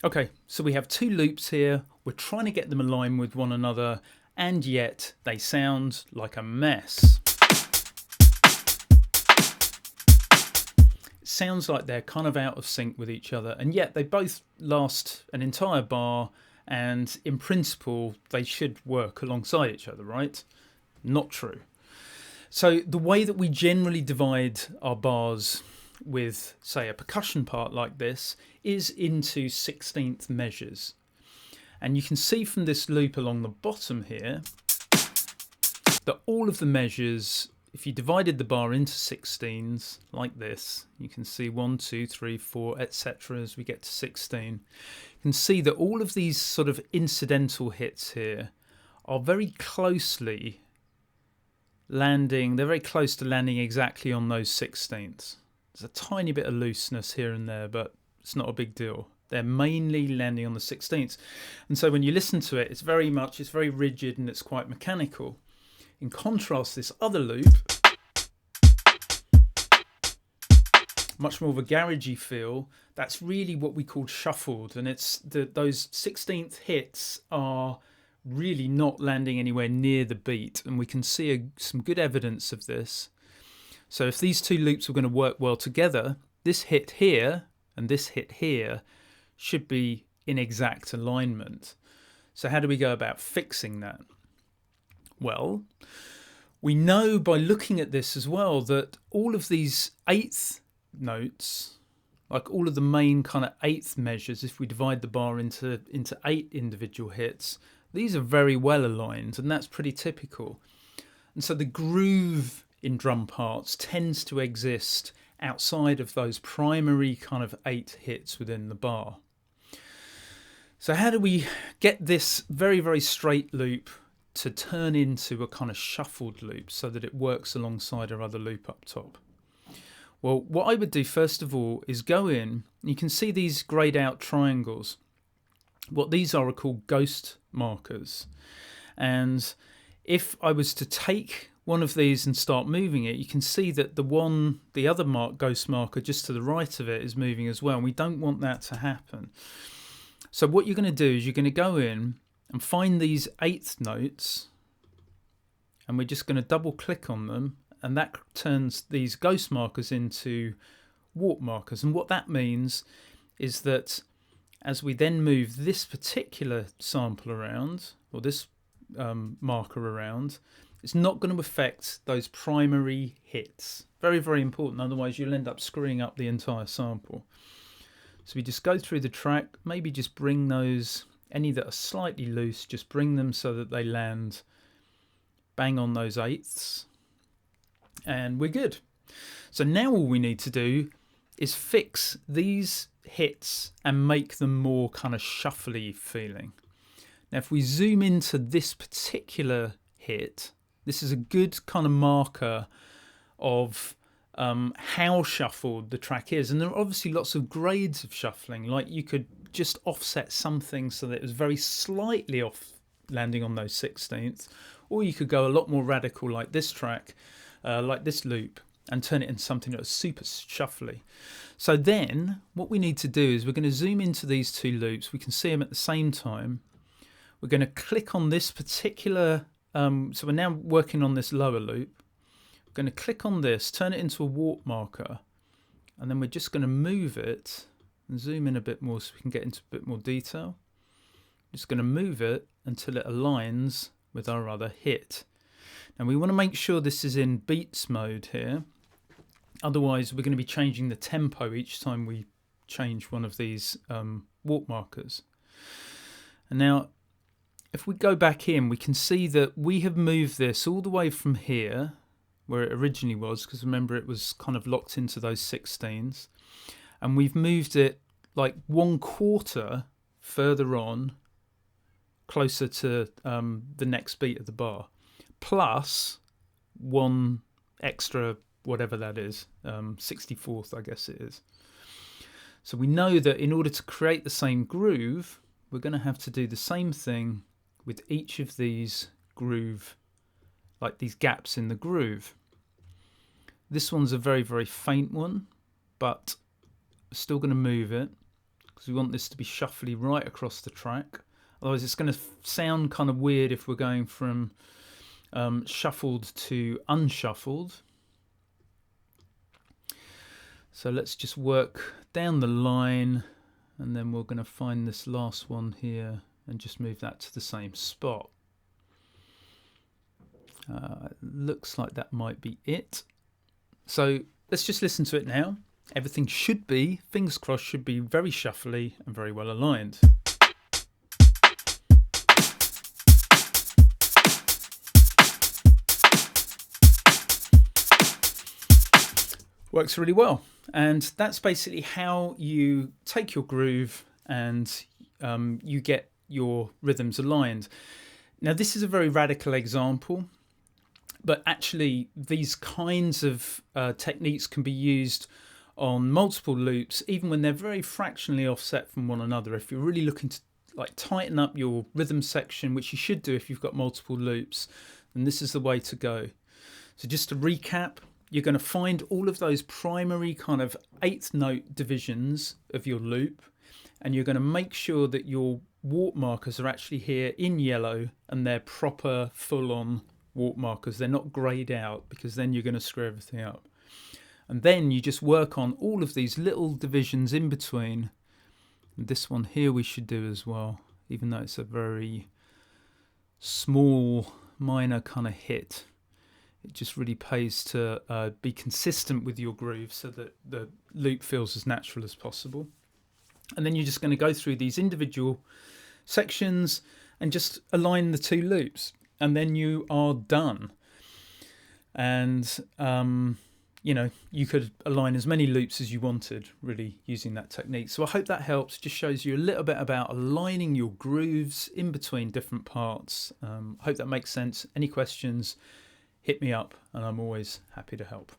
Okay, so we have two loops here. We're trying to get them aligned with one another, and yet they sound like a mess. It sounds like they're kind of out of sync with each other, and yet they both last an entire bar, and in principle, they should work alongside each other, right? Not true. So the way that we generally divide our bars with, say, a percussion part like this is into 16th measures. And you can see from this loop along the bottom here that all of the measures, if you divided the bar into 16s like this, you can see 1, 2, 3, 4, etc. as we get to 16. You can see that all of these sort of incidental hits here are very closely landing, they're very close to landing exactly on those 16ths. There's a tiny bit of looseness here and there, but it's not a big deal. They're mainly landing on the 16ths. And so when you listen to it, it's very rigid and it's quite mechanical. In contrast, this other loop, much more of a garagey feel, that's really what we call shuffled. And it's those 16th hits are really not landing anywhere near the beat. And we can see some good evidence of this. So if these two loops were going to work well together, this hit here and this hit here should be in exact alignment. So how do we go about fixing that? Well, we know by looking at this as well that all of these eighth notes, like all of the main kind of eighth measures, if we divide the bar into 8 individual hits, these are very well aligned, and that's pretty typical. And so the groove in drum parts tends to exist outside of those primary kind of 8 hits within the bar. So how do we get this very, very straight loop to turn into a kind of shuffled loop so that it works alongside our other loop up top? Well, what I would do first of all is go in, you can see these grayed out triangles. What these are called ghost markers. And if I was to take one of these and start moving it, you can see that the other ghost marker just to the right of it is moving as well. And we don't want that to happen. So what you're going to do is you're going to go in and find these 8th notes, and we're just going to double click on them, and that turns these ghost markers into warp markers. And what that means is that as we then move this particular sample around, or this marker around, it's not going to affect those primary hits. Very, very important, otherwise you'll end up screwing up the entire sample. So we just go through the track, maybe just bring those, any that are slightly loose, just bring them so that they land bang on those 8ths. And we're good. So now all we need to do is fix these hits and make them more kind of shuffly feeling. Now if we zoom into this particular hit, this is a good kind of marker of how shuffled the track is. And there are obviously lots of grades of shuffling, like you could just offset something so that it was very slightly off landing on those 16ths, or you could go a lot more radical like this track, like this loop, and turn it into something that was super shuffly. So then what we need to do is we're going to zoom into these two loops. We can see them at the same time. We're going to click on this particular, so we're now working on this lower loop. We're going to click on this, turn it into a warp marker, and then we're just going to move it and zoom in a bit more so we can get into a bit more detail. Just going to move it until it aligns with our other hit. Now we want to make sure this is in beats mode here. Otherwise we're going to be changing the tempo each time we change one of these warp markers. And now if we go back in, we can see that we have moved this all the way from here where it originally was, because remember it was kind of locked into those 16s, and we've moved it like 1/4 further on, closer to the next beat of the bar, plus 1 extra, whatever that is, 64th I guess it is. So we know that in order to create the same groove, we're going to have to do the same thing with each of these groove, like these gaps in the groove. This one's a very, very faint one, but still going to move it, because we want this to be shuffly right across the track. Otherwise it's going to sound kind of weird if we're going from shuffled to unshuffled. So let's just work down the line, and then we're going to find this last one here and just move that to the same spot. Looks like that might be it. So let's just listen to it now. Everything should be, fingers crossed, should be very shuffly and very well aligned. Works really well. And that's basically how you take your groove and you get your rhythms aligned. Now, this is a very radical example, but actually these kinds of techniques can be used on multiple loops, even when they're very fractionally offset from one another. If you're really looking to like tighten up your rhythm section, which you should do if you've got multiple loops, then this is the way to go. So just to recap, you're going to find all of those primary kind of 8th note divisions of your loop, and you're going to make sure that your warp markers are actually here in yellow and they're proper full-on warp markers. They're not greyed out, because then you're going to screw everything up. And then you just work on all of these little divisions in between. And this one here we should do as well, even though it's a very small minor kind of hit. It just really pays to be consistent with your groove so that the loop feels as natural as possible. And then you're just going to go through these individual sections and just align the 2 loops, and then you are done. And you know, you could align as many loops as you wanted, really, using that technique. So I hope that helps. Just shows you a little bit about aligning your grooves in between different parts. I hope that makes sense. Any questions, hit me up, and I'm always happy to help.